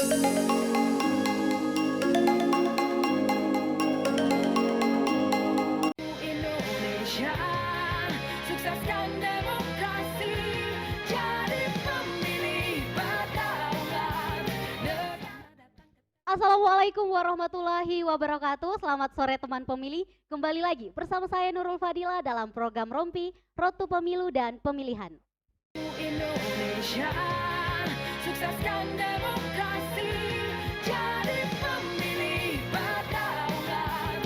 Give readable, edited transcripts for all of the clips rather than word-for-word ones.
Indonesia, sukseskan demokrasi, jadi pemilih berdaulat. Assalamualaikum warahmatullahi wabarakatuh. Selamat sore teman pemilih. Kembali lagi bersama saya Nurul Fadila dalam program Rompi, Road to Pemilu dan Pemilihan. Indonesia, sukseskan demokrasi, jadi pemilih berdaulat.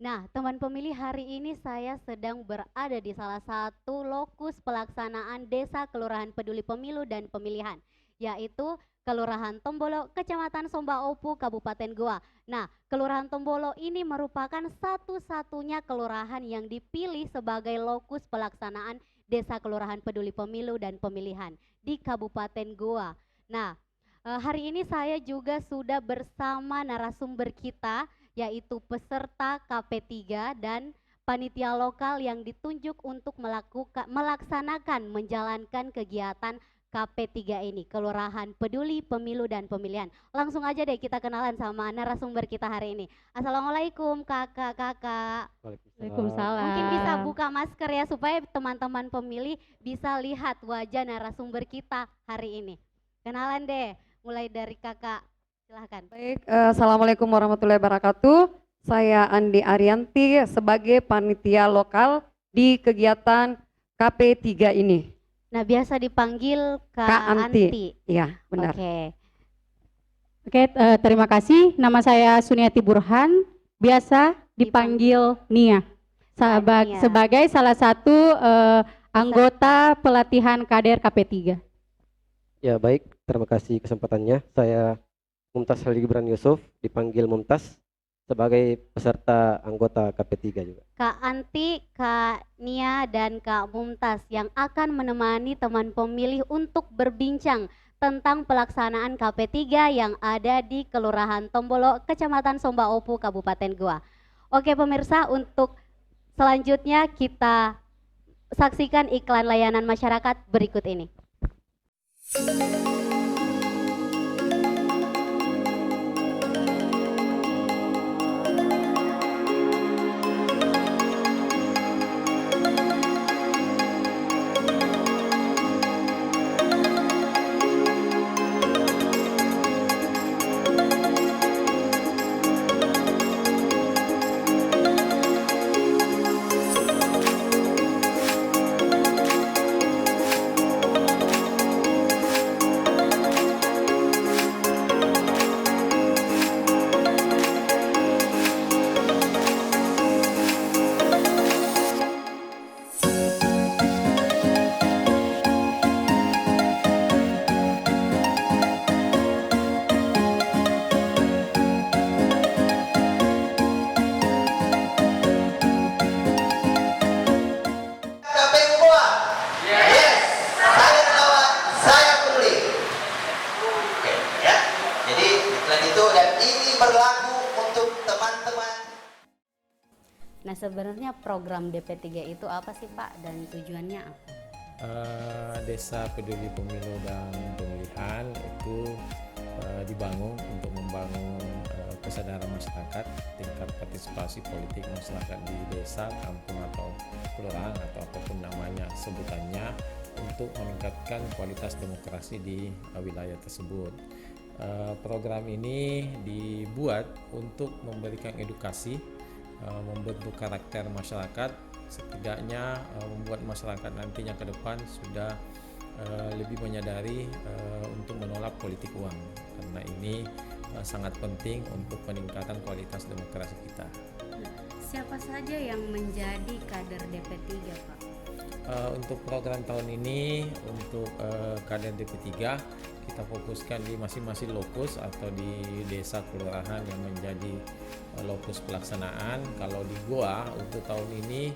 Nah, teman pemilih, hari ini saya sedang berada di salah satu lokus pelaksanaan Desa Kelurahan Peduli Pemilu dan Pemilihan, yaitu Kelurahan Tombolo, Kecamatan Sombaopu, Kabupaten Goa. Nah, Kelurahan Tombolo ini merupakan satu-satunya kelurahan yang dipilih sebagai lokus pelaksanaan Desa Kelurahan Peduli Pemilu dan Pemilihan di Kabupaten Goa. Nah, hari ini saya juga sudah bersama narasumber kita, yaitu peserta KP3 dan panitia lokal yang ditunjuk untuk melaksanakan menjalankan kegiatan KP3 ini, Kelurahan Peduli Pemilu dan Pemilihan. Langsung aja deh kita kenalan sama narasumber kita hari ini. Assalamualaikum kakak-kakak. Waalaikumsalam. Mungkin bisa buka masker ya supaya teman-teman pemilih bisa lihat wajah narasumber kita hari ini. Kenalan deh, mulai dari kakak. Silahkan. Baik, Assalamualaikum warahmatullahi wabarakatuh. Saya Andi Arianti sebagai panitia lokal di kegiatan KP3 ini. Nah, biasa dipanggil Kak Kak Anti. Anti. Iya, benar. Oke, Terima kasih. Nama saya Suniati Burhan, biasa dipanggil Nia. Nia. Sebagai salah satu anggota pelatihan kader KP3. Ya baik, terima kasih kesempatannya. Saya Mumtaz Halil Gibran Yusuf, dipanggil Mumtaz, sebagai peserta anggota KP3 juga. Kak Anti, Kak Nia, dan Kak Mumtaz yang akan menemani teman pemilih untuk berbincang tentang pelaksanaan KP3 yang ada di Kelurahan Tombolo, Kecamatan Sombaopu, Kabupaten Goa. Oke pemirsa, untuk selanjutnya kita saksikan iklan layanan masyarakat berikut ini. Nah, sebenarnya program DP3 itu apa sih Pak dan tujuannya apa? Desa Peduli Pemilu dan Pemilihan itu dibangun untuk membangun kesadaran masyarakat, tingkat partisipasi politik masyarakat di desa, kampung atau kelurahan atau apapun namanya sebutannya, untuk meningkatkan kualitas demokrasi di wilayah tersebut. Program ini dibuat untuk memberikan edukasi, membentuk karakter masyarakat, setidaknya membuat masyarakat nantinya ke depan sudah lebih menyadari untuk menolak politik uang, karena ini sangat penting untuk peningkatan kualitas demokrasi kita. Siapa saja yang menjadi kader DP3 Pak? Untuk program tahun ini, untuk kader DP3 kita fokuskan di masing-masing lokus atau di desa kelurahan yang menjadi lokus pelaksanaan. Kalau di Goa untuk tahun ini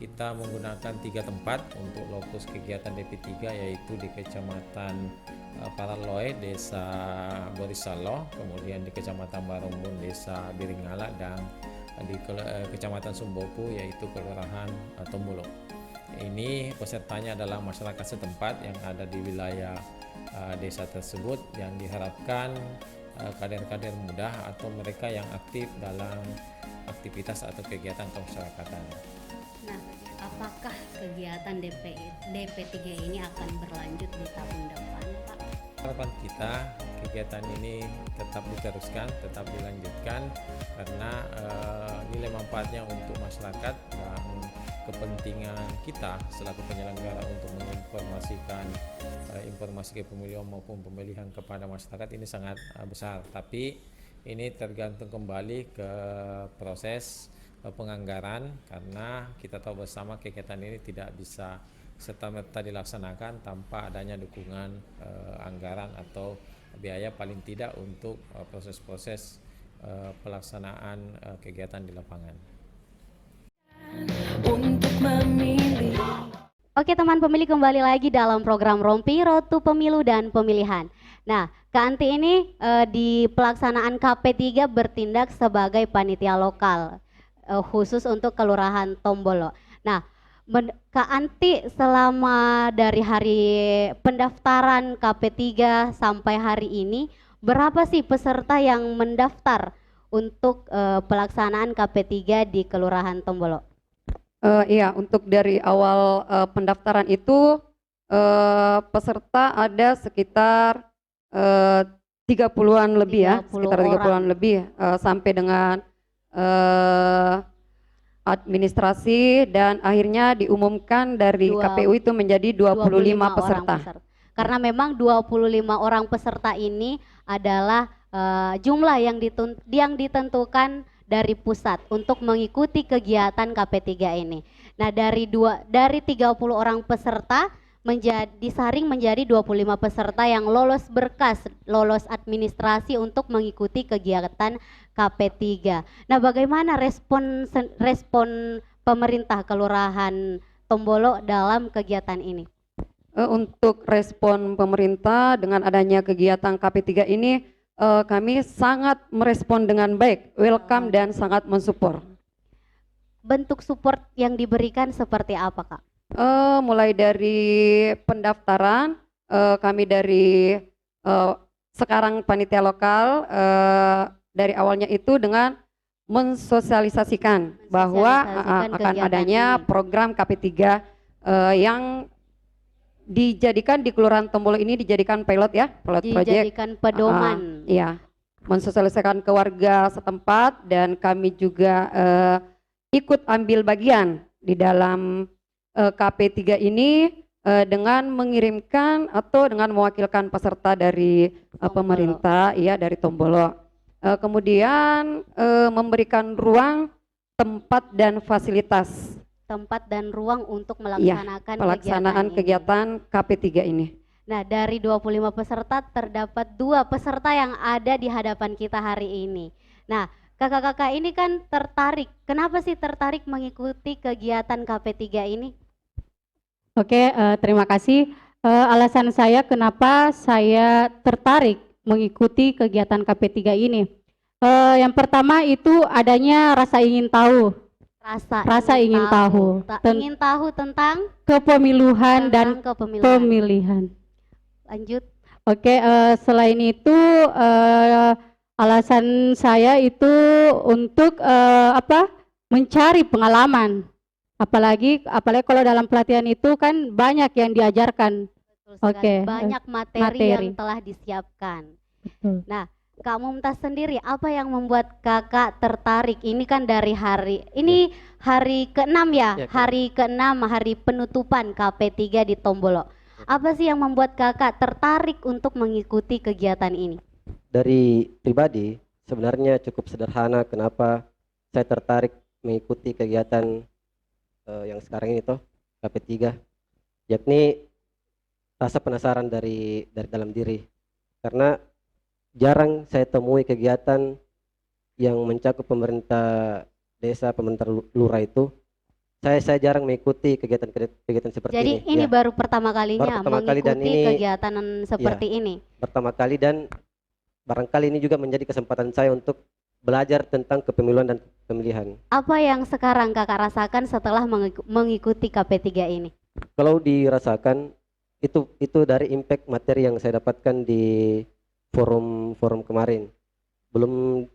kita menggunakan 3 tempat untuk lokus kegiatan DP3, yaitu di Kecamatan Paraloy, Desa Borisalo, kemudian di Kecamatan Barumbun, Desa Biringala, dan di Kecamatan Sumbopu, yaitu Kelurahan Tombolo. Ini pesertanya adalah masyarakat setempat yang ada di wilayah desa tersebut, yang diharapkan kader-kader muda atau mereka yang aktif dalam aktivitas atau kegiatan kemasyarakatan. Nah, apakah kegiatan DP3 ini akan berlanjut di tahun depan, Pak? Harapan kita kegiatan ini tetap diteruskan, tetap dilanjutkan karena nilai manfaatnya untuk masyarakat dan kepentingan kita selaku penyelenggara untuk menginformasikan informasi kepemilihan maupun pemilihan kepada masyarakat ini sangat besar. Tapi ini tergantung kembali ke proses penganggaran, karena kita tahu bersama kegiatan ini tidak bisa serta-merta dilaksanakan tanpa adanya dukungan anggaran atau biaya paling tidak untuk proses-proses pelaksanaan kegiatan di lapangan. untuk memilih. Oke teman pemilih, kembali lagi dalam program Rompi Road to Pemilu dan Pemilihan. Nah, Kak Anti ini di pelaksanaan KP3 bertindak sebagai panitia lokal khusus untuk Kelurahan Tombolo. Nah, Kak Anti selama dari hari pendaftaran KP3 sampai hari ini, berapa sih peserta yang mendaftar untuk pelaksanaan KP3 di Kelurahan Tombolo? Iya, untuk dari awal pendaftaran itu peserta ada sekitar 30-an lebih ya, 30 sekitar 30-an lebih sampai dengan administrasi, dan akhirnya diumumkan dari KPU itu menjadi 25 peserta. Karena memang 25 orang peserta ini adalah jumlah yang ditentukan dari pusat untuk mengikuti kegiatan KP3 ini. Nah, dari 30 orang peserta disaring menjadi 25 peserta yang lolos berkas, lolos administrasi untuk mengikuti kegiatan KP3. Nah, bagaimana respon pemerintah Kelurahan Tombolo dalam kegiatan ini? Untuk respon pemerintah dengan adanya kegiatan KP3 ini, kami sangat merespon dengan baik, welcome dan sangat mensupport. Bentuk support yang diberikan seperti apa, Kak? Mulai dari pendaftaran, kami dari sekarang panitia lokal, dari awalnya itu dengan mensosialisasikan bahwa akan adanya program KP3 yang dijadikan di Kelurahan Tombolo ini dijadikan pilot ya, pilot project. Dijadikan pedoman. Iya, mensosialisasikan ke warga setempat, dan kami juga ikut ambil bagian di dalam KP3 ini dengan mengirimkan atau dengan mewakilkan peserta dari pemerintah, ya dari Tombolo. Kemudian memberikan ruang, tempat dan fasilitas. Tempat dan ruang untuk Iya, melaksanakan pelaksanaan kegiatan KP3 ini. Nah, dari 25 peserta terdapat 2 peserta yang ada di hadapan kita hari ini. Nah, kakak-kakak ini kan tertarik. Kenapa sih tertarik mengikuti kegiatan KP3 ini? Oke, terima kasih. Alasan saya kenapa saya tertarik mengikuti kegiatan KP3 ini. Yang pertama itu adanya rasa ingin tahu. Rasa ingin tahu. Ingin tahu tentang Kepemiluhan dan pemilihan. Lanjut. Oke, selain itu alasan saya itu untuk mencari pengalaman. Apalagi kalau dalam pelatihan itu kan banyak yang diajarkan. Oke, Banyak materi yang telah disiapkan. Betul. Nah, Kak Mumtaz sendiri, apa yang membuat kakak tertarik? Ini kan dari hari ke-6 ya, hari ke-6, hari penutupan KP3 di Tombolo. Apa sih yang membuat kakak tertarik untuk mengikuti kegiatan ini? Dari pribadi sebenarnya cukup sederhana kenapa saya tertarik mengikuti kegiatan yang sekarang ini toh KP3, yakni rasa penasaran dari dalam diri, karena jarang saya temui kegiatan yang mencakup pemerintah desa, pemerintah lurah itu. Saya jarang mengikuti kegiatan seperti ini. Jadi ini baru pertama kalinya mengikuti kegiatan seperti ini. Pertama kali, dan barangkali ini juga menjadi kesempatan saya untuk belajar tentang kepemiluan dan pemilihan. Apa yang sekarang kakak rasakan setelah mengikuti KP3 ini? Kalau dirasakan itu dari impact materi yang saya dapatkan di forum kemarin. Belum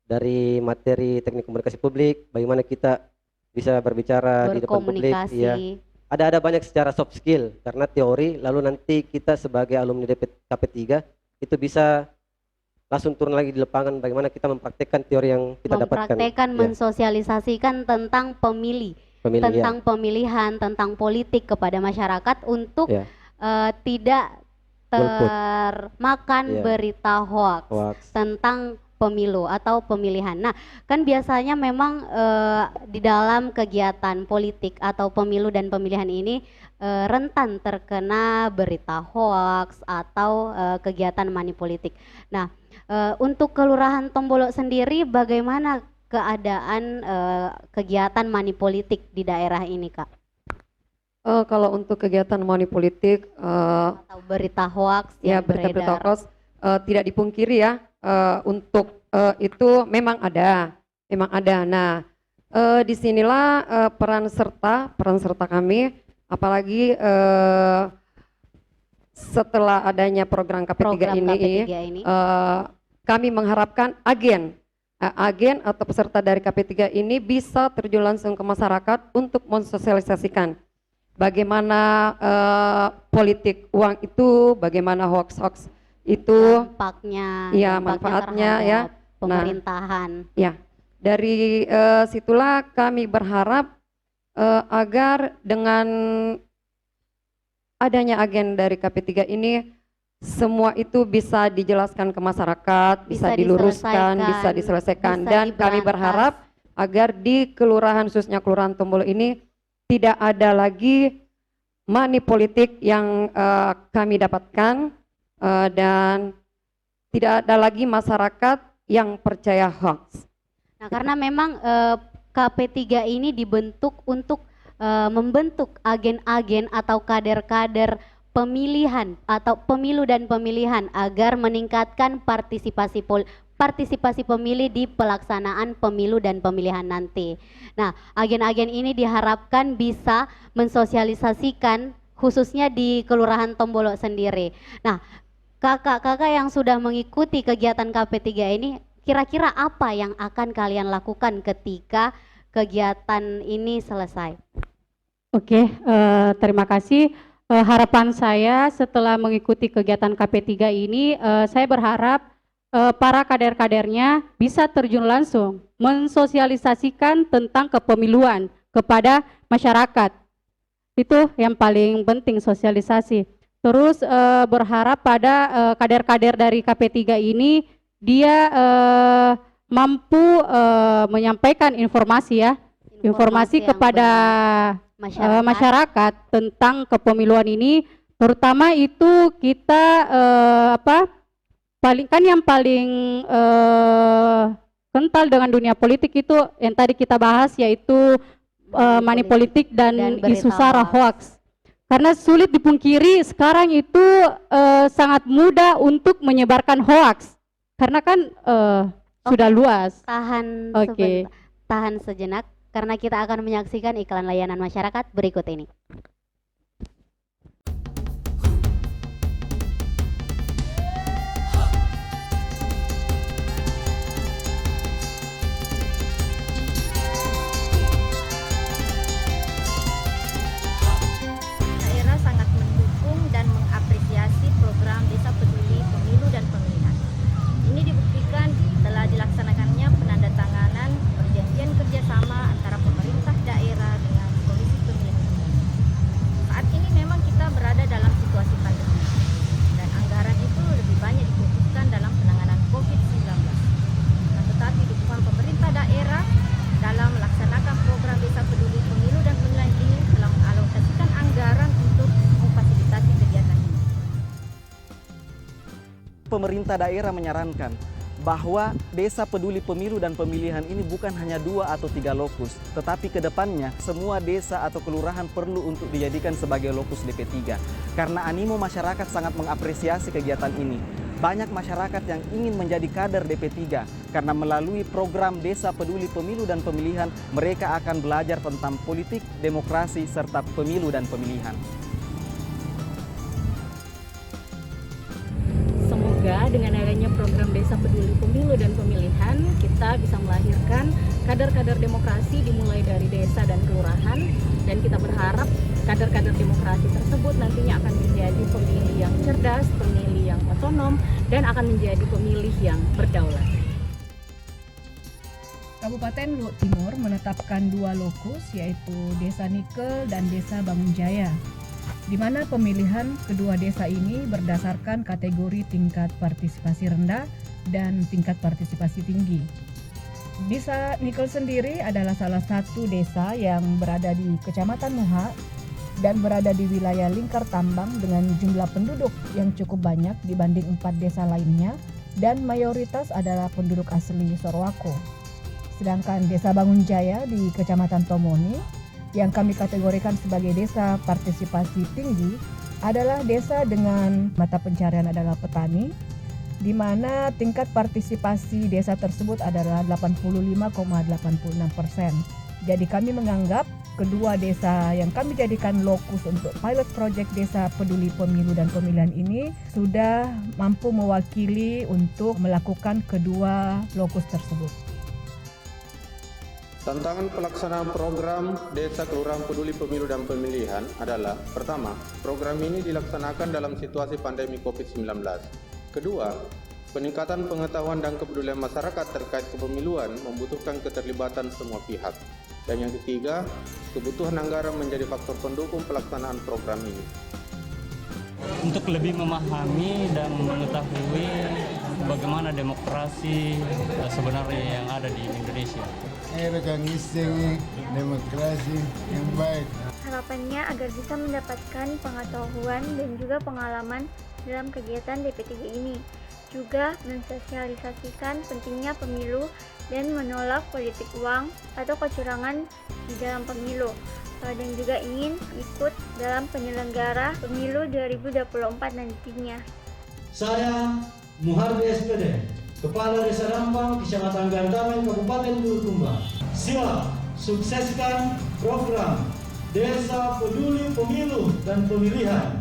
dari materi teknik komunikasi publik, bagaimana kita bisa berbicara di depan publik, Berkomunikasi. ya. Ada banyak secara soft skill karena teori, lalu nanti kita sebagai alumni KP3 itu bisa langsung turun lagi di lapangan bagaimana kita mempraktekkan teori yang kita dapatkan. Mempraktekkan, Ya. mensosialisasikan tentang Pemilih, tentang pemilihan, tentang politik kepada masyarakat untuk Ya. tidak Golput. termakan Ya. berita hoax Hoax. tentang pemilu atau pemilihan. Nah, kan biasanya memang di dalam kegiatan politik atau pemilu dan pemilihan ini rentan terkena berita hoax atau kegiatan money politik. Nah, untuk Kelurahan Tombolok sendiri bagaimana keadaan kegiatan money politik di daerah ini, Kak? Kalau untuk kegiatan money politik, Atau berita hoax ya yang berita-berita beredar? hoax tidak dipungkiri ya, untuk itu memang ada. Nah, disinilah peran serta kami, apalagi setelah adanya program KP3 Program ini, KP3 ini. kami mengharapkan agen atau peserta dari KP3 ini bisa terjun langsung ke masyarakat untuk mensosialisasikan bagaimana politik uang itu, bagaimana hoax itu, Dampaknya, iya, dampaknya manfaatnya, terhadap ya. pemerintahan. ya. Dari situlah kami berharap agar dengan adanya agen dari KP3 ini semua itu bisa dijelaskan ke masyarakat, bisa diluruskan, bisa diselesaikan, bisa dan kami diberantas. berharap agar di kelurahan, khususnya Kelurahan Tombolok ini tidak ada lagi money politik yang kami dapatkan, dan tidak ada lagi masyarakat yang percaya hoax. Nah, karena memang KP3 ini dibentuk untuk membentuk agen-agen atau kader-kader pemilihan atau pemilu dan pemilihan agar meningkatkan partisipasi pemilih di pelaksanaan pemilu dan pemilihan nanti. Nah, agen-agen ini diharapkan bisa mensosialisasikan khususnya di Kelurahan Tombolok sendiri. Nah, kakak-kakak yang sudah mengikuti kegiatan KP3 ini, kira-kira apa yang akan kalian lakukan ketika kegiatan ini selesai? Oke, terima kasih. Harapan saya setelah mengikuti kegiatan KP3 ini, saya berharap para kader-kadernya bisa terjun langsung mensosialisasikan tentang kepemiluan kepada masyarakat. Itu yang paling penting, sosialisasi. Terus berharap pada kader-kader dari KP3 ini dia mampu menyampaikan informasi yang kepada benar. masyarakat tentang kepemiluan ini, terutama itu kita yang paling kental dengan dunia politik itu yang tadi kita bahas, yaitu money politik dan berita isu sara hoax. hoax. Karena sulit dipungkiri sekarang itu sangat mudah untuk menyebarkan hoax, karena kan sudah luas. Oke. Tahan sejenak karena kita akan menyaksikan iklan layanan masyarakat berikut ini. Daerah sangat mendukung dan mengapresiasi program Desa Peduli Pemilu dan Pemilihan. Ini dibuktikan setelah dilaksanakannya penandatanganan perjanjian kerjasama antara pemerintah daerah dengan Komisi Pemilihan. Saat ini memang kita berada dalam situasi pandemi dan anggaran itu lebih banyak difokuskan dalam penanganan COVID-19. Nah, tetapi dukungan pemerintah daerah dalam melaksanakan program Desa Peduli Pemilu dan Pemilihan ini telah mengalokasikan anggaran untuk memfasilitasi kegiatan ini. Pemerintah daerah menyarankan bahwa Desa Peduli Pemilu dan Pemilihan ini bukan hanya 2 atau 3 lokus, tetapi ke depannya semua desa atau kelurahan perlu untuk dijadikan sebagai lokus DP3. Karena animo masyarakat sangat mengapresiasi kegiatan ini. Banyak masyarakat yang ingin menjadi kader DP3 karena melalui program Desa Peduli Pemilu dan Pemilihan mereka akan belajar tentang politik, demokrasi, serta pemilu dan pemilihan. Semoga dengan adanya program Desa Peduli Pemilu dan Pemilihan, kita bisa melahirkan kader-kader demokrasi dimulai dari desa dan kelurahan, dan kita berharap kader-kader demokrasi tersebut nantinya akan menjadi pemilih yang cerdas, pemilih yang otonom, dan akan menjadi pemilih yang berdaulat. Kabupaten Luwu Timur menetapkan 2 lokus yaitu Desa Nikel dan Desa Bangunjaya, di mana pemilihan kedua desa ini berdasarkan kategori tingkat partisipasi rendah dan tingkat partisipasi tinggi. Desa Nikel sendiri adalah salah satu desa yang berada di Kecamatan Muha dan berada di wilayah lingkar tambang dengan jumlah penduduk yang cukup banyak dibanding 4 desa lainnya dan mayoritas adalah penduduk asli Sorowako. Sedangkan Desa Bangunjaya di Kecamatan Tomoni yang kami kategorikan sebagai desa partisipasi tinggi adalah desa dengan mata pencarian adalah petani, di mana tingkat partisipasi desa tersebut adalah 85,86%. Jadi kami menganggap kedua desa yang kami jadikan lokus untuk pilot project Desa Peduli Pemilu dan Pemilihan ini sudah mampu mewakili untuk melakukan kedua lokus tersebut. Tantangan pelaksanaan program Desa Kelurahan Peduli Pemilu dan Pemilihan adalah: pertama, program ini dilaksanakan dalam situasi pandemi COVID-19. Kedua, peningkatan pengetahuan dan kepedulian masyarakat terkait kepemiluan membutuhkan keterlibatan semua pihak. Dan yang ketiga, kebutuhan anggaran menjadi faktor pendukung pelaksanaan program ini. Untuk lebih memahami dan mengetahui bagaimana demokrasi sebenarnya yang ada di Indonesia. Demokrasi yang baik. Harapannya agar bisa mendapatkan pengetahuan dan juga pengalaman dalam kegiatan DP3 ini. Juga mensosialisasikan pentingnya pemilu dan menolak politik uang atau kecurangan di dalam pemilu. Dan juga ingin ikut dalam penyelenggara pemilu 2024 nantinya. Saya Muhardi SPD, Kepala Desa Rambang, Kecamatan Gandamen, Kabupaten Bulukumba. Siap sukseskan program Desa Peduli Pemilu dan Pemilihan.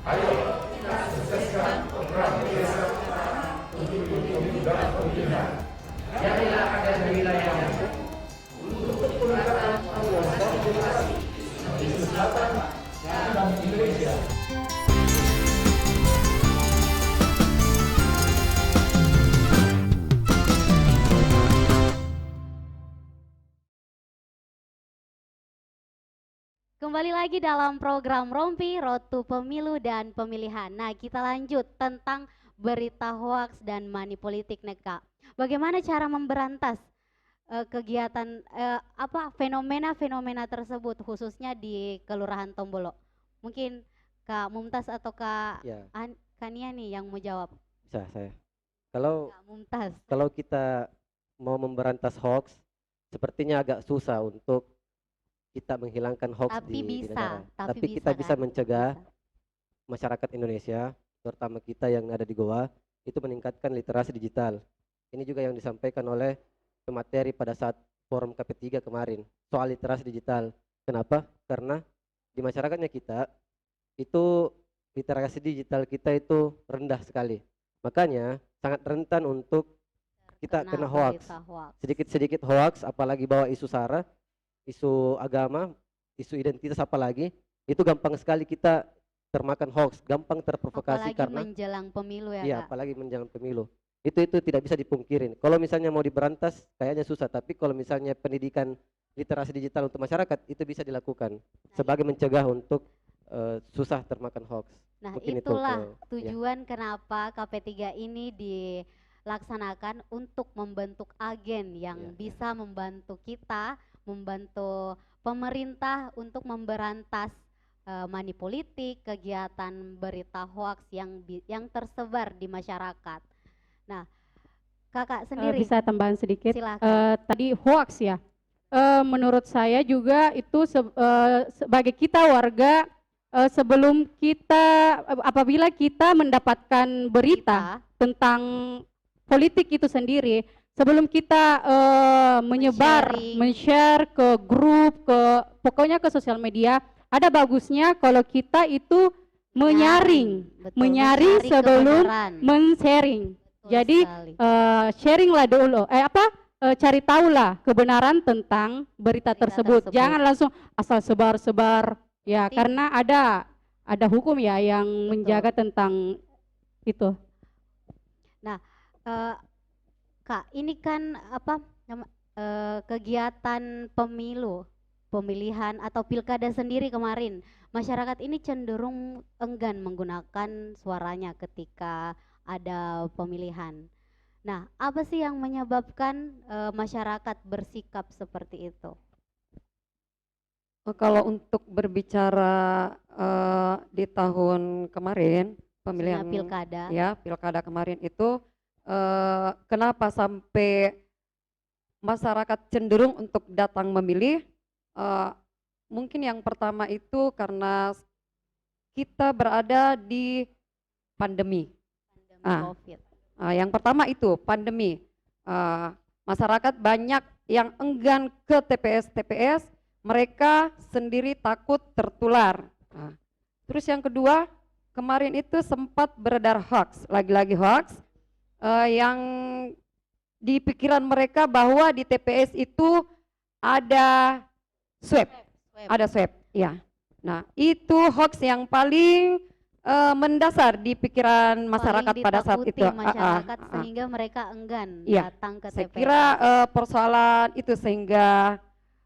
Ayo kita sukseskan program Desa Peduli Pemilu dan Pemilihan. Jadilah kader wilayahnya untuk peningkatan demokrasi di Selatan dan Indonesia. Kembali lagi dalam program Rompi Road to Pemilu dan Pemilihan. Nah, kita lanjut tentang berita hoaks dan money politik nih Kak. Bagaimana cara memberantas kegiatan fenomena-fenomena tersebut khususnya di Kelurahan Tombolo? Mungkin Kak Mumtaz atau Kak Kania nih yang mau jawab. Bisa saya. Kalau Kak Mumtaz. Kalau kita mau memberantas hoax, sepertinya agak susah untuk kita menghilangkan hoax di negara. Tapi kita bisa mencegah masyarakat Indonesia, terutama kita yang ada di Goa, itu meningkatkan literasi digital. Ini juga yang disampaikan oleh pemateri pada saat forum KP3 kemarin soal literasi digital. Kenapa? Karena di masyarakatnya kita itu literasi digital kita itu rendah sekali. Makanya sangat rentan untuk kita kena hoax. Sedikit-sedikit hoax, apalagi bawa isu sara, isu agama, isu identitas apalagi, itu gampang sekali kita termakan hoax, gampang terprovokasi apalagi karena menjelang pemilu ya iya, Kak? apalagi menjelang pemilu. Itu tidak bisa dipungkirin. Kalau misalnya mau diberantas kayaknya susah, tapi kalau misalnya pendidikan literasi digital untuk masyarakat itu bisa dilakukan sebagai mencegah untuk susah termakan hoax. Nah, mungkin itulah itu, tujuan kenapa KP3 ini dilaksanakan untuk membentuk agen yang bisa membantu kita, membantu pemerintah untuk memberantas money politik, kegiatan berita hoax yang tersebar di masyarakat. Nah, Kakak sendiri bisa tambahan sedikit. Silakan. Tadi hoax ya. Menurut saya juga itu sebagai kita warga sebelum kita apabila kita mendapatkan berita tentang politik itu sendiri, sebelum kita menyebar, men-share ke grup, pokoknya ke sosial media, ada bagusnya kalau kita itu menyaring sebelum men-sharing. Jadi sharing lah dulu, cari tahulah kebenaran tentang berita tersebut. Jangan langsung asal sebar-sebar. Ya, karena ada hukum ya yang menjaga tentang itu. Nah, Kak, ini kan kegiatan pemilihan atau pilkada sendiri kemarin, masyarakat ini cenderung enggan menggunakan suaranya ketika ada pemilihan. Nah, apa sih yang menyebabkan masyarakat bersikap seperti itu? Kalau untuk berbicara di tahun kemarin pemilihan pilkada, ya pilkada kemarin itu kenapa sampai masyarakat cenderung untuk datang memilih? Mungkin yang pertama itu karena kita berada di pandemi. COVID. Yang pertama itu pandemi. Masyarakat banyak yang enggan ke TPS. Mereka sendiri takut tertular. Terus yang kedua, kemarin itu sempat beredar hoax, lagi-lagi hoax, yang di pikiran mereka bahwa di TPS itu ada swab. Ada swab, ya. Nah, itu hoax yang paling mendasar di pikiran masyarakat pada saat itu. Masyarakat sehingga mereka enggan datang ke TPS. Saya kira persoalan itu sehingga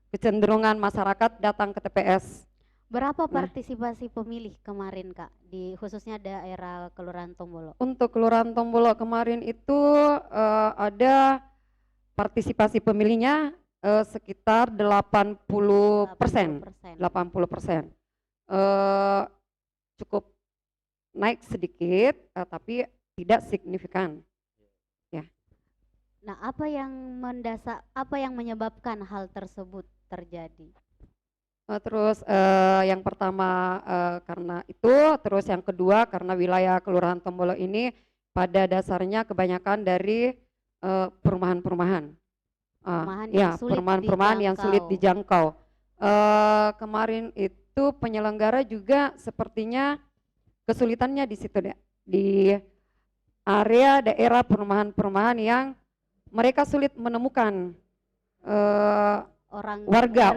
kecenderungan masyarakat datang ke TPS. Berapa partisipasi pemilih kemarin, Kak, di khususnya daerah Kelurahan Tombolo? Untuk Kelurahan Tombolo kemarin itu ada partisipasi pemilihnya sekitar 80%. 80%. Cukup naik sedikit, tapi tidak signifikan. Ya. Nah, apa yang menyebabkan hal tersebut terjadi? Terus yang pertama karena itu, terus yang kedua karena wilayah Kelurahan Tombolo ini pada dasarnya kebanyakan dari perumahan-perumahan. Perumahan-perumahan yang sulit dijangkau. Kemarin itu penyelenggara juga sepertinya kesulitannya di situ deh, di area daerah perumahan-perumahan yang mereka sulit menemukan orangnya, warga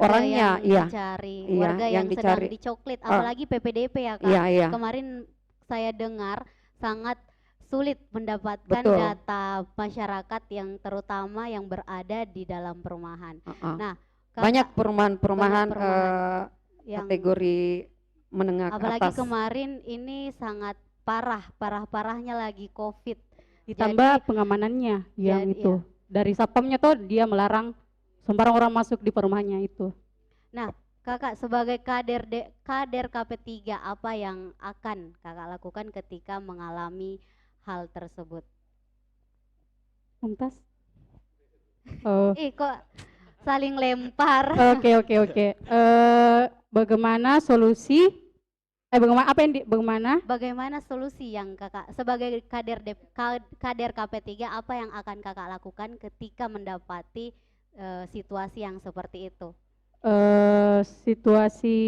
yang sedang dicoklit, apalagi PPDP ya, Kak. Kemarin saya dengar sangat sulit mendapatkan data masyarakat yang terutama yang berada di dalam perumahan. Nah, banyak perumahan-perumahan kategori menengah ke atas. Apalagi kemarin ini sangat parahnya lagi COVID. Ditambah pengamanannya yang itu. Dari satpamnya tuh dia melarang sembarang orang masuk di perumahannya itu. Nah, Kakak sebagai kader KP3, apa yang akan Kakak lakukan ketika mengalami hal tersebut? Mumtaz? Kok saling lempar. Oke. Bagaimana solusi? Bagaimana solusi yang Kakak sebagai kader KP3, apa yang akan Kakak lakukan ketika mendapati situasi yang seperti itu? Situasi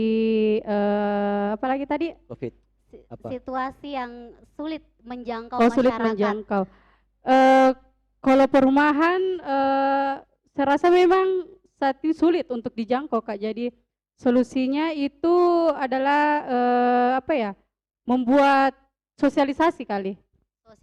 apa lagi tadi? COVID. Situasi yang sulit menjangkau masyarakat. Sulit menjangkau. Kalau perumahan saya rasa memang saat ini sulit untuk dijangkau, Kak. Jadi solusinya itu adalah membuat sosialisasi kali.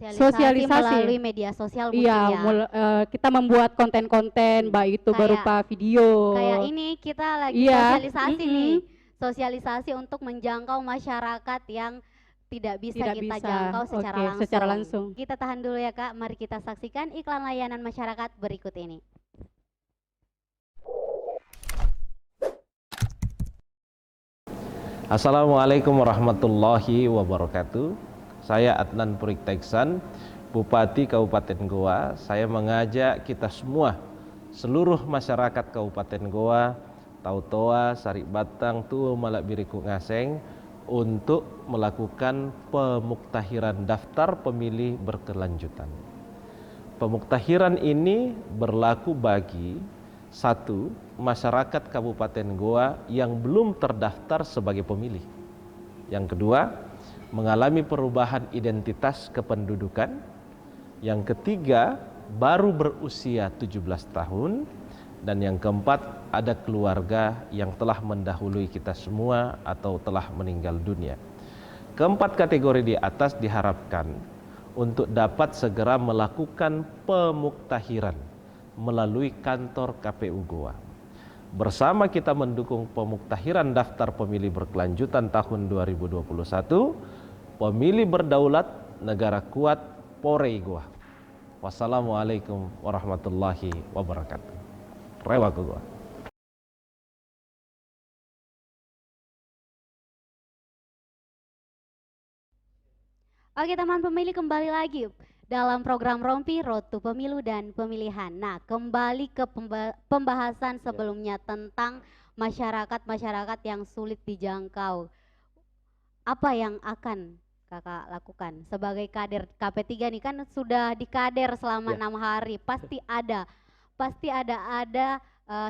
Sosialisasi melalui media sosial mungkin kita membuat konten-konten baik itu berupa video. Kayak ini kita lagi sosialisasi nih. Sosialisasi untuk menjangkau masyarakat yang tidak bisa kita jangkau secara langsung. Kita tahan dulu ya, Kak. Mari kita saksikan iklan layanan masyarakat berikut ini. Assalamualaikum warahmatullahi wabarakatuh. Saya Adnan Purik Teksan, Bupati Kabupaten Goa. Saya mengajak kita semua, seluruh masyarakat Kabupaten Goa, Tautoa, Sarik Batang, Tuo, Malak Biriku Ngaseng, untuk melakukan pemuktahiran daftar pemilih berkelanjutan. Pemuktahiran ini berlaku bagi satu, masyarakat Kabupaten Goa yang belum terdaftar sebagai pemilih. Yang kedua, mengalami perubahan identitas kependudukan. Yang ketiga, baru berusia 17 tahun. Dan yang keempat, ada keluarga yang telah mendahului kita semua atau telah meninggal dunia. Keempat kategori di atas diharapkan untuk dapat segera melakukan pemuktahiran melalui kantor KPU Goa. Bersama kita mendukung pemuktahiran daftar pemilih berkelanjutan tahun 2021, pemilih berdaulat, negara kuat, Porei Goa. Wassalamualaikum warahmatullahi wabarakatuh. Rewa ke Goa. Oke teman pemilih, kembali lagi dalam program Rompi Road to Pemilu dan Pemilihan. Nah, kembali ke pembahasan sebelumnya tentang masyarakat yang sulit dijangkau. Apa yang akan Kakak lakukan sebagai kader KP3 nih, kan sudah dikader selama 6 hari, pasti ada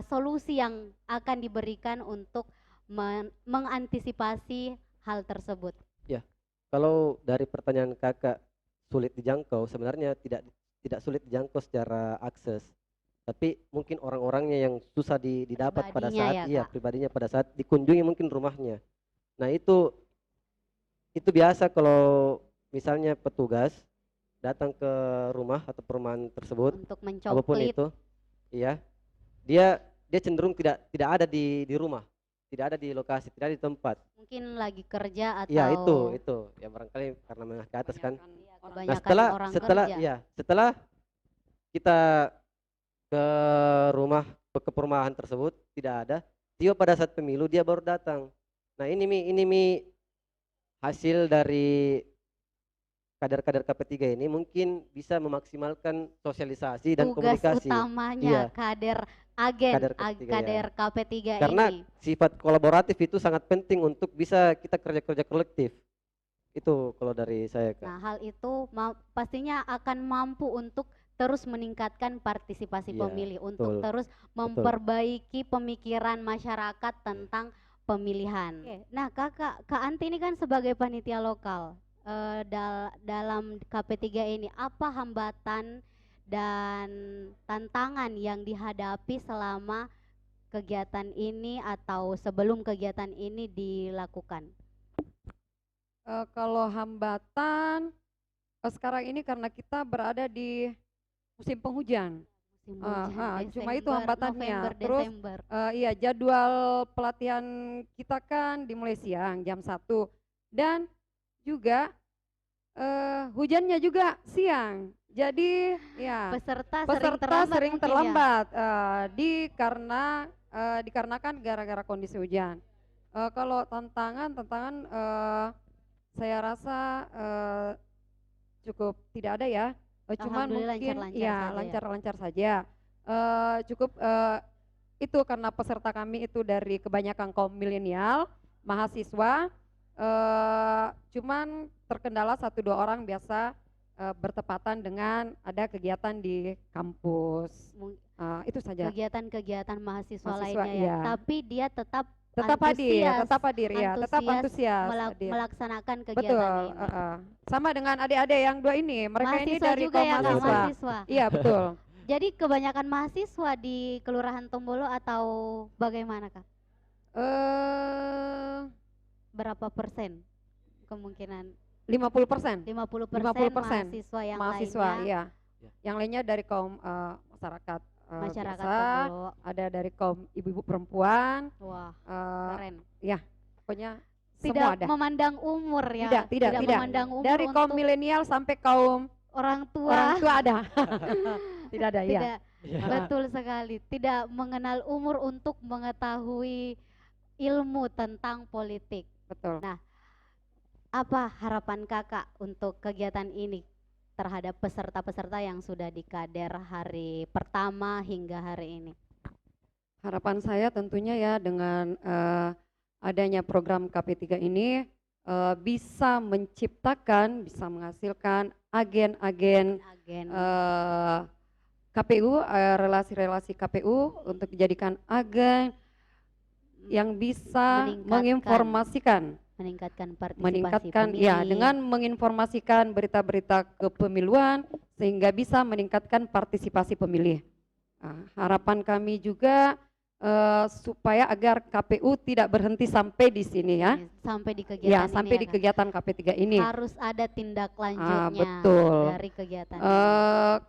solusi yang akan diberikan untuk mengantisipasi hal tersebut. Ya, kalau dari pertanyaan kakak sulit dijangkau, sebenarnya tidak sulit dijangkau secara akses, tapi mungkin orang-orangnya yang susah didapat pada saat pribadinya pada saat dikunjungi mungkin rumahnya. Nah itu biasa kalau misalnya petugas datang ke rumah atau perumahan tersebut untuk apapun itu, iya, dia cenderung tidak ada di rumah, tidak ada di lokasi, tidak ada di tempat. Mungkin lagi kerja atau ya itu ya barangkali karena menengah ke atas kan. Nah setelah kita ke rumah ke perumahan tersebut tidak ada, tiba pada saat pemilu dia baru datang. Nah ini hasil dari kader-kader KP3 ini mungkin bisa memaksimalkan sosialisasi dan komunikasi. Tugas utamanya kader KP3 karena ini. Sifat kolaboratif itu sangat penting untuk bisa kita kerja kolektif. Itu kalau dari saya, Kak. Nah, hal itu pastinya akan mampu untuk terus meningkatkan partisipasi pemilih, untuk terus memperbaiki pemikiran masyarakat tentang pemilihan. Nah, Kak Anti ini kan sebagai panitia lokal dalam KP3 ini, apa hambatan dan tantangan yang dihadapi selama kegiatan ini atau sebelum kegiatan ini dilakukan? Kalau hambatan sekarang ini karena kita berada di musim penghujan. Cuma itu hambatannya. Terus iya, jadwal pelatihan kita kan dimulai siang jam 1 dan juga hujannya juga siang. Jadi ya peserta sering terlambat dikarenakan gara-gara kondisi hujan. Kalau tantangan saya rasa cukup tidak ada ya. Cuman mungkin lancar-lancar saja. Cukup itu karena peserta kami itu dari kebanyakan kaum milenial, mahasiswa. Cuman terkendala 1-2 orang biasa bertepatan dengan ada kegiatan di kampus. Itu saja. Kegiatan-kegiatan mahasiswa lainnya ya. Tapi dia tetap hadir ya, tetap antusias melaksanakan kegiatan ini. Sama dengan adik-adik yang 2 ini, mereka mahasiswa ini dari juga ya, mahasiswa. Iya, betul. Jadi kebanyakan mahasiswa di Kelurahan Tombolo atau bagaimana, Kak? Berapa persen kemungkinan? 50%. 50% mahasiswa yang lainnya. Iya. Yang lainnya dari kaum masyarakat biasa, ada dari kaum ibu-ibu perempuan. Wah, keren. Ya, pokoknya tidak semua ada. Memandang umur ya. Tidak. Memandang umur dari kaum milenial sampai kaum orang tua ada. Tidak ada ya. Betul sekali. Tidak mengenal umur untuk mengetahui ilmu tentang politik. Betul. Nah, apa harapan Kakak untuk kegiatan ini terhadap peserta-peserta yang sudah dikader hari pertama hingga hari ini? Harapan saya tentunya ya dengan adanya program KP3 ini bisa menciptakan, bisa menghasilkan agen-agen KPU, relasi-relasi KPU untuk dijadikan agen yang bisa menginformasikan, meningkatkan partisipasi ya, pemilih. dengan menginformasikan berita-berita kepemiluan sehingga bisa meningkatkan partisipasi pemilih. Nah, harapan kami juga supaya agar KPU tidak berhenti sampai di sini ya. Sampai di kegiatan ya, ini sampai ya, di Kak? kegiatan KP3 ini. Harus ada tindak lanjutnya betul. dari kegiatan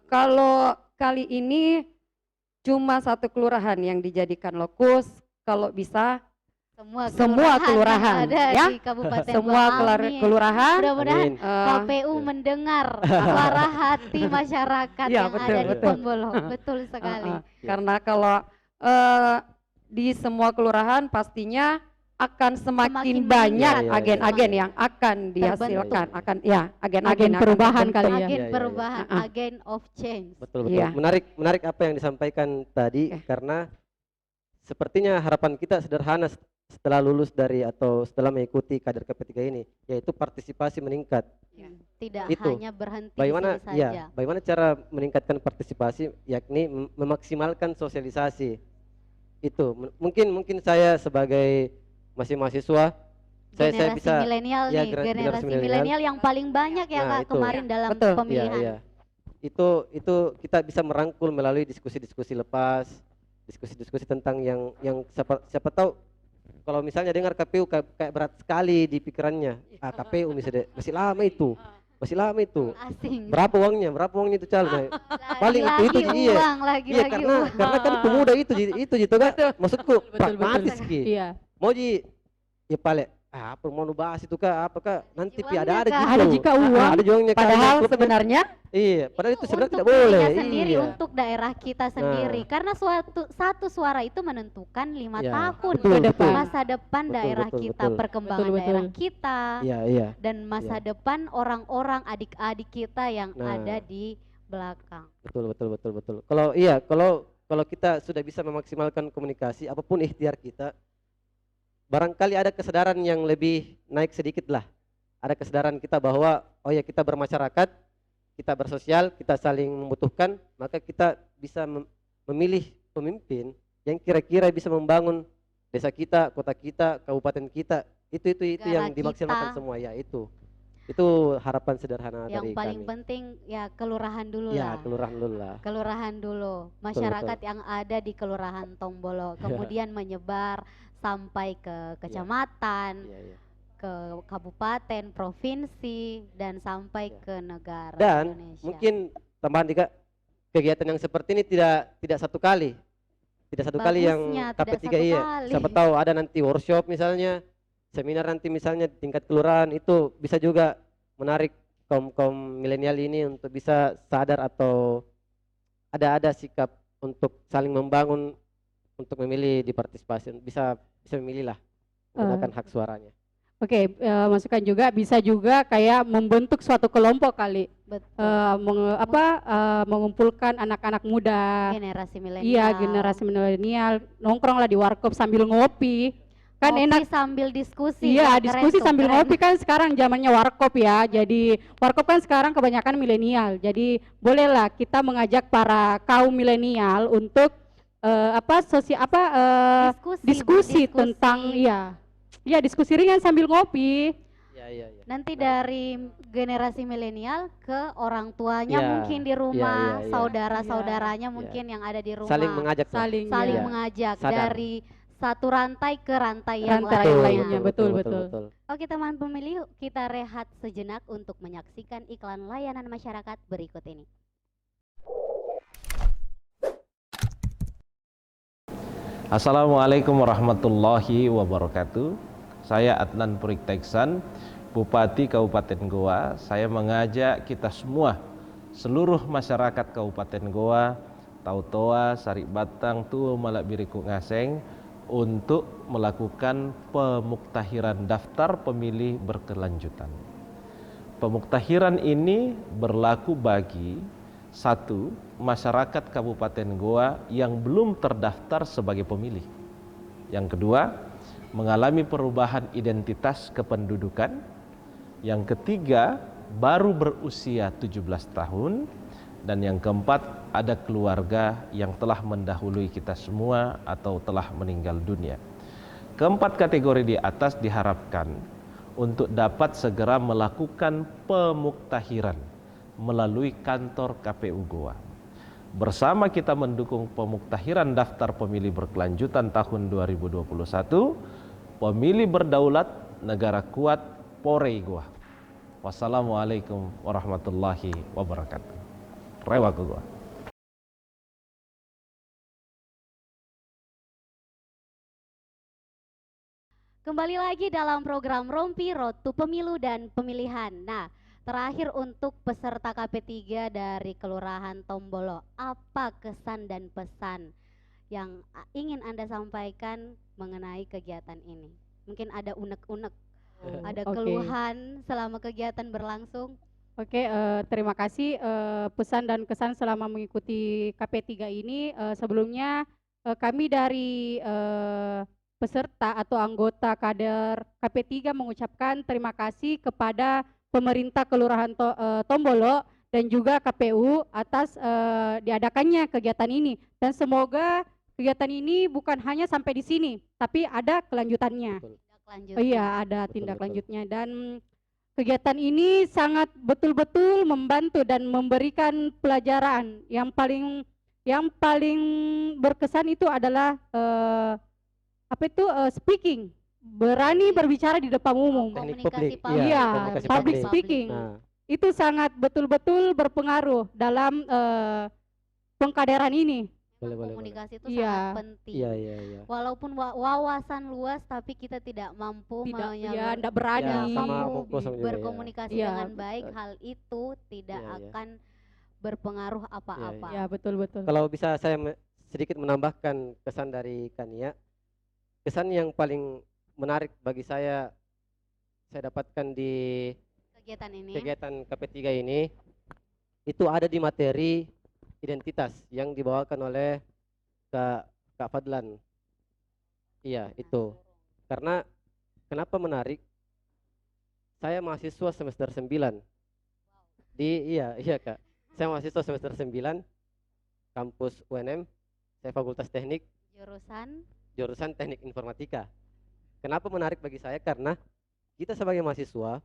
Kalau kali ini cuma satu kelurahan yang dijadikan lokus, kalau bisa semua kelurahan yang ada ya, di Kabupaten semua kelurahan. Mudah-mudahan KPU mendengar suara hati masyarakat ya, yang betul, ada di betul. Tombolo. Betul sekali. Karena kalau di semua kelurahan pastinya akan semakin banyak agen-agen yang akan dihasilkan, akan agen-agen perubahan kali ya. Agen perubahan, agen of change. Betul. Menarik apa yang disampaikan tadi, karena sepertinya harapan kita sederhana setelah lulus dari atau setelah mengikuti kader KP3 ini, yaitu partisipasi meningkat. Tidak itu. hanya berhenti Bagaimana, di sini saja. bagaimana cara meningkatkan partisipasi, yakni memaksimalkan sosialisasi. Itu mungkin saya sebagai masih mahasiswa, saya bisa milenial nih, generasi milenial yang paling banyak ya Kak kemarin dalam pemilihan. Itu kita bisa merangkul melalui diskusi-diskusi lepas, diskusi-diskusi tentang yang siapa tahu kalau misalnya dengar KPU kayak berat sekali di pikirannya. KPU misalnya masih lama itu. Asing. Berapa uangnya itu Cal? Paling itu uang, iya karena kan pemuda itu juga maksudku pragmatis ki. Iya. Mau ya paling apa mau bahas itu kah apakah nanti ada gitu. Ada jika uang. Ada uangnya. Padahal sebenarnya padahal itu sebenarnya tidak untuk boleh. Sendiri untuk daerah kita sendiri. Karena satu suara itu menentukan 5 tahun masa depan daerah kita, perkembangan daerah kita. Dan masa depan orang-orang adik-adik kita yang ada di belakang. Betul. Kalau kita sudah bisa memaksimalkan komunikasi apapun ikhtiar kita, barangkali ada kesadaran yang lebih naik sedikit lah. Ada kesadaran kita bahwa kita bermasyarakat, kita bersosial, kita saling membutuhkan, maka kita bisa memilih pemimpin yang kira-kira bisa membangun desa kita, kota kita, kabupaten kita. Itu yang dimaksimalkan semua ya itu. Itu harapan sederhana dari kami. Yang paling penting ya kelurahan dulu ya, lah. Kelurahan dulu. Masyarakat yang ada di Kelurahan Tombolo, kemudian menyebar sampai ke kecamatan, ke kabupaten, provinsi, dan sampai ke negara dan Indonesia. Mungkin tambahan juga, kegiatan yang seperti ini tidak satu kali yang KP3 siapa tahu ada nanti workshop misalnya, seminar nanti misalnya tingkat kelurahan, itu bisa juga menarik kaum milenial ini untuk bisa sadar atau ada sikap untuk saling membangun, untuk memilih di partisipasi, bisa memilih lah menggunakan hak suaranya. Oke, masukan juga bisa juga kayak membentuk suatu kelompok kali, mengumpulkan anak-anak muda, generasi milenial. Iya, generasi milenial, nongkrong lah di warkop sambil ngopi, kan ngopi enak sambil diskusi. Iya, diskusi sambil ngopi, kan sekarang zamannya warkop ya. Jadi warkop kan sekarang kebanyakan milenial. Jadi bolehlah kita mengajak para kaum milenial untuk diskusi tentang diskusi ringan sambil ngopi. Nanti dari generasi milenial ke orang tuanya mungkin di rumah, saudara-saudaranya mungkin yang ada di rumah. Saling mengajak. Saling mengajak dari satu rantai ke rantai yang lainnya. Betul. Oke teman pemilih, kita rehat sejenak untuk menyaksikan iklan layanan masyarakat berikut ini. Assalamualaikum warahmatullahi wabarakatuh. Saya Adnan Purik Teksan, Bupati Kabupaten Goa. Saya mengajak kita semua, seluruh masyarakat Kabupaten Goa, Tautoa, Sari Batang, Tuo, Malakbiriku, Ngaseng, untuk melakukan pemuktahiran daftar pemilih berkelanjutan. Pemuktahiran ini berlaku bagi 1. Masyarakat Kabupaten Goa yang belum terdaftar sebagai pemilih. Yang kedua, mengalami perubahan identitas kependudukan. Yang ketiga, baru berusia 17 tahun. Dan yang keempat, ada keluarga yang telah mendahului kita semua atau telah meninggal dunia. Keempat kategori di atas diharapkan untuk dapat segera melakukan pemuktahiran melalui kantor KPU Goa. Bersama kita mendukung pemuktahiran daftar pemilih berkelanjutan tahun 2021, pemilih berdaulat, negara kuat, Porei Goa. Wassalamualaikum warahmatullahi wabarakatuh. Rewa ke Goa. Kembali lagi dalam program Rompi Road to Pemilu dan Pemilihan. Nah, terakhir untuk peserta KP3 dari Kelurahan Tombolo, apa kesan dan pesan yang ingin Anda sampaikan mengenai kegiatan ini? Mungkin ada unek-unek, ada keluhan selama kegiatan berlangsung. Oke, terima kasih pesan dan kesan selama mengikuti KP3 ini. Sebelumnya kami dari peserta atau anggota kader KP3 mengucapkan terima kasih kepada pemerintah Kelurahan Tombolo dan juga KPU atas diadakannya kegiatan ini. Dan semoga kegiatan ini bukan hanya sampai di sini, tapi ada kelanjutannya. Iya, ada tindak lanjutnya. Dan kegiatan ini sangat betul-betul membantu dan memberikan pelajaran. Yang paling berkesan itu adalah speaking, berani berbicara di depan umum. Iya, public speaking. Itu sangat betul-betul berpengaruh dalam pengkaderan ini. Komunikasi itu sangat penting. Walaupun wawasan luas, tapi kita tidak mampu tidak berani berkomunikasi dengan baik, hal itu tidak akan berpengaruh apa-apa. Ya, betul-betul. Kalau bisa saya sedikit menambahkan kesan dari Kania, kesan yang paling menarik bagi saya dapatkan di kegiatan KP3 ini, itu ada di materi identitas yang dibawakan oleh Kak Fadlan. Iya, itu. Karena kenapa menarik? Saya mahasiswa semester 9. Iya Kak. Saya mahasiswa semester 9 kampus UNM. Saya Fakultas Teknik. Jurusan Teknik Informatika. Kenapa menarik bagi saya? Karena kita sebagai mahasiswa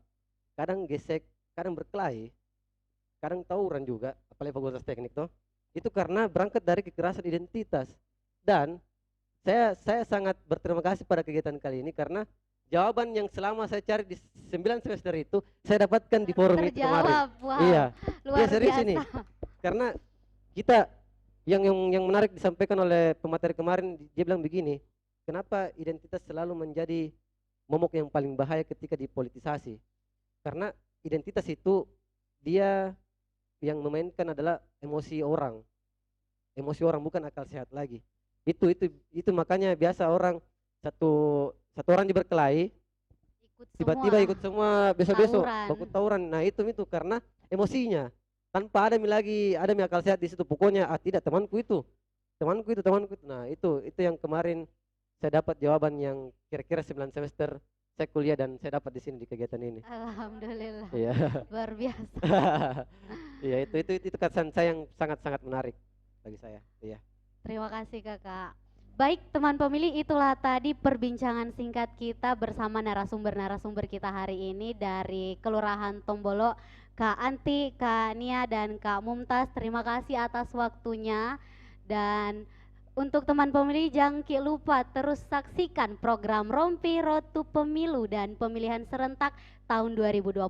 kadang gesek, kadang berkelahi, kadang tawuran juga, apalagi Fakultas Teknik tuh. Itu karena berangkat dari kekerasan identitas. Dan saya sangat berterima kasih pada kegiatan kali ini karena jawaban yang selama saya cari di 9 semester itu saya dapatkan di forum itu kemarin. Wow, iya, luar serius biasa. ini. Karena kita yang menarik disampaikan oleh pemateri kemarin, dia bilang begini, kenapa identitas selalu menjadi momok yang paling bahaya ketika dipolitisasi? Karena identitas itu dia yang memainkan adalah emosi orang bukan akal sehat lagi. Itu makanya biasa orang satu orang berkelahi, tiba-tiba ikut semua besok-besok baku tawuran. Nah itu karena emosinya tanpa ada akal sehat di situ. Pokoknya tidak temanku itu. Nah itu yang kemarin saya dapat jawaban yang kira-kira 9 semester saya kuliah dan saya dapat di sini di kegiatan ini. Alhamdulillah. Iya. Luar biasa. Iya, itu kesan saya yang sangat-sangat menarik bagi saya. Iya. Terima kasih Kakak. Baik teman pemilih, itulah tadi perbincangan singkat kita bersama narasumber-narasumber kita hari ini dari Kelurahan Tombolo, Kak Anti, Kak Nia, dan Kak Mumtaz. Terima kasih atas waktunya. Dan untuk teman pemilih jangan lupa terus saksikan program Rompi Road to Pemilu dan Pemilihan Serentak tahun 2024.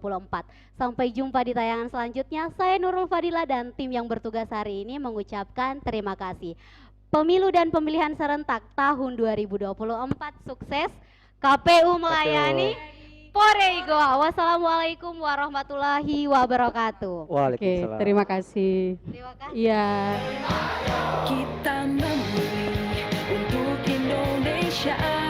Sampai jumpa di tayangan selanjutnya. Saya Nurul Fadila dan tim yang bertugas hari ini mengucapkan terima kasih. Pemilu dan Pemilihan Serentak tahun 2024 sukses. KPU melayani. Porei Goa. Wassalamualaikum warahmatullahi wabarakatuh. Waalaikumsalam. Oke, terima kasih. Terima kasih. Iya. Kita memilih untuk Indonesia.